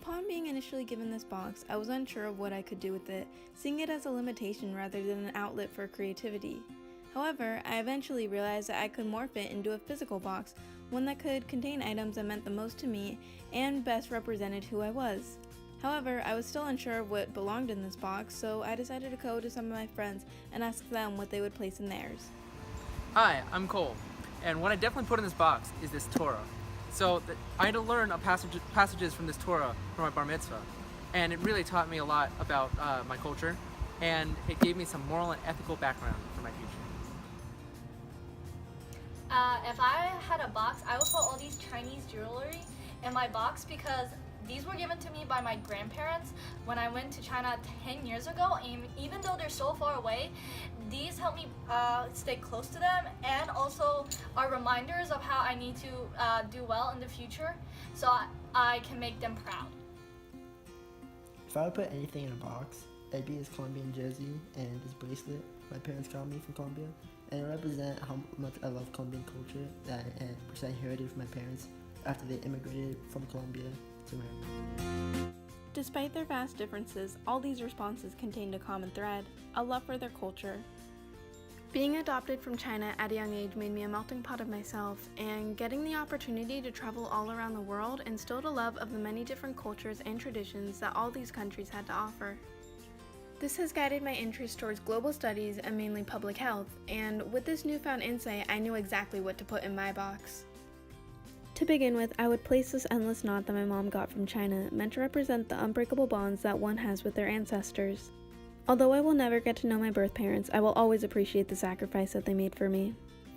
Upon being initially given this box, I was unsure of what I could do with it, seeing it as a limitation rather than an outlet for creativity. However, I eventually realized that I could morph it into a physical box, one that could contain items that meant the most to me and best represented who I was. However, I was still unsure of what belonged in this box, so I decided to go to some of my friends and ask them what they would place in theirs. Hi, I'm Cole, and what I definitely put in this box is this Torah. I had to learn passages from this Torah for my bar mitzvah, and it really taught me a lot about my culture, and it gave me some moral and ethical background for my future. If I had a box, I would put all these Chinese jewelry in my box because these were given to me by my grandparents when I went to China 10 years ago, and even though they're so far away, these help me stay close to them and also are reminders of how I need to do well in the future so I can make them proud. If I would put anything in a box, it'd be this Colombian jersey and this bracelet my parents got me from Colombia, and it represents how much I love Colombian culture and percent heritage from my parents after they immigrated from Colombia to America. Despite their vast differences, all these responses contained a common thread: a love for their culture. Being adopted from China at a young age made me a melting pot of myself, and getting the opportunity to travel all around the world instilled a love of the many different cultures and traditions that all these countries had to offer. This has guided my interest towards global studies and mainly public health, and with this newfound insight, I knew exactly what to put in my box. To begin with, I would place this endless knot that my mom got from China, meant to represent the unbreakable bonds that one has with their ancestors. Although I will never get to know my birth parents, I will always appreciate the sacrifice that they made for me.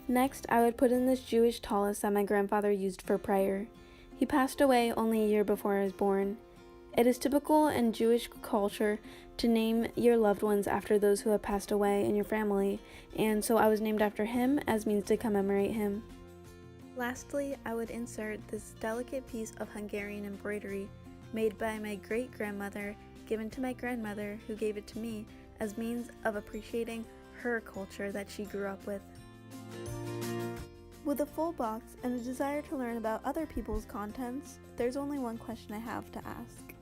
Next, I would put in this Jewish tallis that my grandfather used for prayer. He passed away only a year before I was born. It is typical in Jewish culture to name your loved ones after those who have passed away in your family, and so I was named after him as means to commemorate him. Lastly, I would insert this delicate piece of Hungarian embroidery made by my great-grandmother, given to my grandmother who gave it to me as means of appreciating her culture that she grew up with. With a full box and a desire to learn about other people's contents, there's only one question I have to ask.